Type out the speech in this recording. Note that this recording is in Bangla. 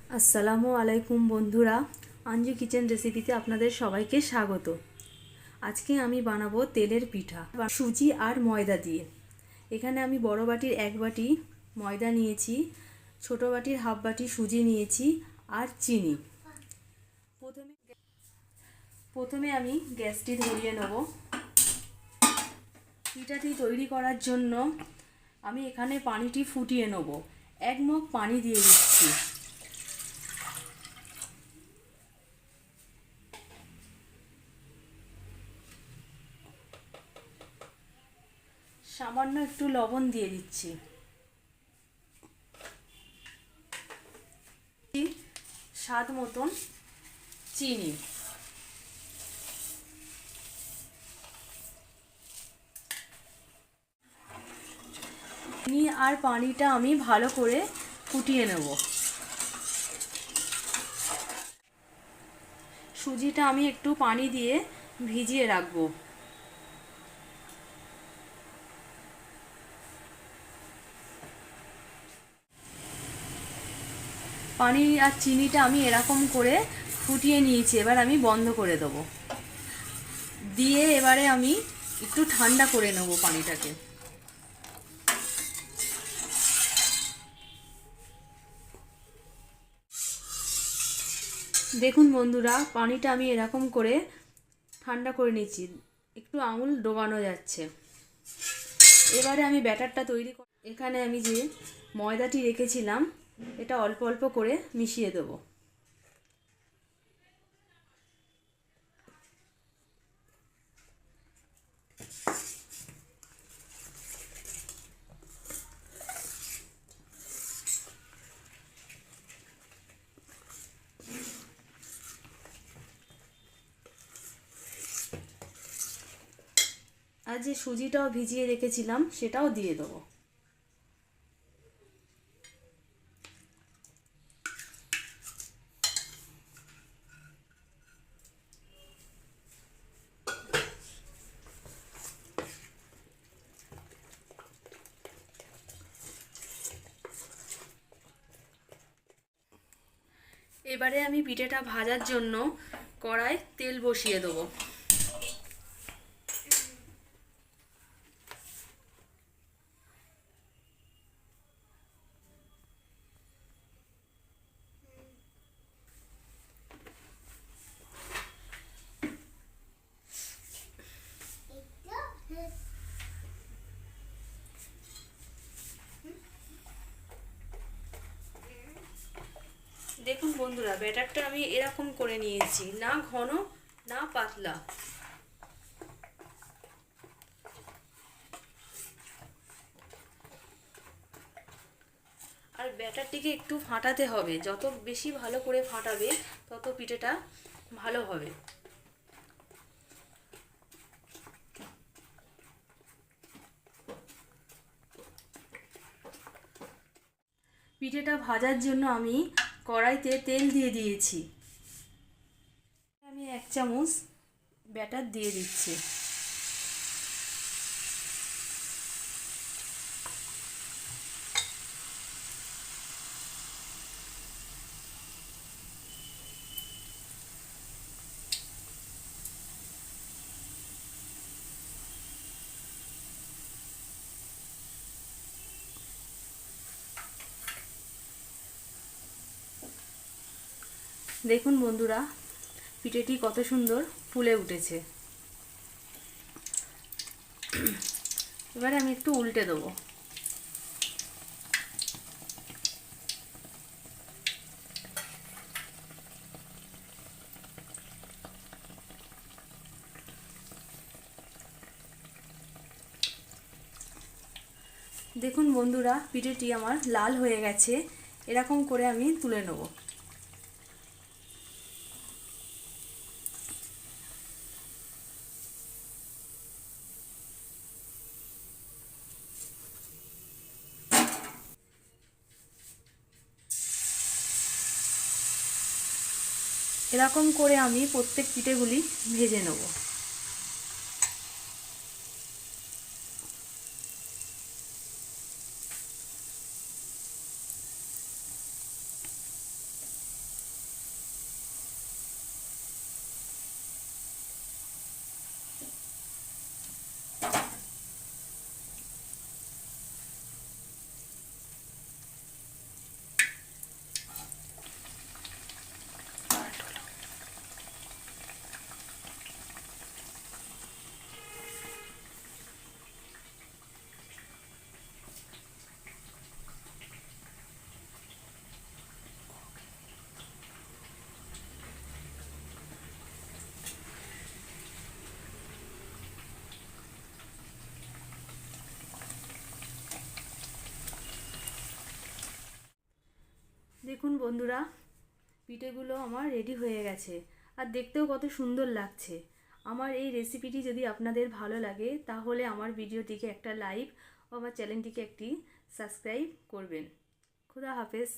আসসালামু আলাইকুম বন্ধুরা, আঞ্জু কিচেন রেসিপিতে আপনাদের সবাইকে স্বাগত। আজকে আমি বানাবো তেলের পিঠা সুজি আর ময়দা দিয়ে। এখানে আমি বড় বাটির 1 বাটি ময়দা নিয়েছি, ছোট বাটির হাফ বাটি সুজি নিয়েছি আর চিনি। প্রথমে আমি গ্যাসটি ধরিয়ে নেব। পিঠাটি তৈরি করার জন্য আমি এখানে পানিটি ফুটিয়ে নেব। 1 মগ পানি দিয়ে দিচ্ছি। সামান্য একটু লবণ দিয়ে দিচ্ছি। স্বাদ মতন চিনি। চিনি আর পানিটা আমি ভালো করে ফুটিয়ে নেব। সুজিটা আমি একটু পানি দিয়ে ভিজিয়ে রাখবো। পানি আর চিনিটা আমি এরকম করে ফুটিয়ে নিয়েছি। এবার আমি বন্ধ করে দেবো। দিয়ে এবারে আমি একটু ঠান্ডা করে নেব পানিটাকে। দেখুন বন্ধুরা, পানিটা আমি এরকম করে ঠান্ডা করে নিচ্ছি। একটু আঙুল ডোবানো যাচ্ছে। এবারে আমি ব্যাটারটা তৈরি এখানে আমি যে ময়দাটি রেখেছিলাম এটা অল্প অল্প করে মিশিয়ে দেবো। আর যে সুজিটাও ভিজিয়ে রেখেছিলাম সেটাও দিয়ে দেবো। এবারে আমি পিঠেটা ভাজার জন্য কড়ায় তেল বসিয়ে দেবো। দেখুন বন্ধুরা, ব্যাটারটা আমি এরকম করে নিয়েছি, না ঘন না পাতলা। আর ব্যাটারটিকে একটু ফাটাতে হবে। যত বেশি ভালো করে ফাটাবে তত পিঠেটা ভালো হবে। পিঠেটা ভাজার জন্য আমি কড়াইতে তেল দিয়ে দিয়েছি। আমি 1 চামচ ব্যাটার দিয়ে দিচ্ছি। দেখুন বন্ধুরা, পিঠেটি কত সুন্দর ফুলে উঠেছে। এবারে আমি একটু উল্টে দেবো। দেখুন বন্ধুরা, পিঠেটি আমার লাল হয়ে গেছে। এরকম করে আমি তুলে নেব। এরকম করে আমি প্রত্যেক পিঠেগুলি ভেজে নেব। দেখুন বন্ধুরা, পিঠেগুলো আমার রেডি হয়ে গেছে আর দেখতেও কত সুন্দর লাগছে। আমার এই রেসিপিটি যদি আপনাদের ভালো লাগে তাহলে আমার ভিডিওটিকে একটা লাইক ও আমার চ্যানেলটিকে একটি সাবস্ক্রাইব করবেন। খুদা হাফেজ।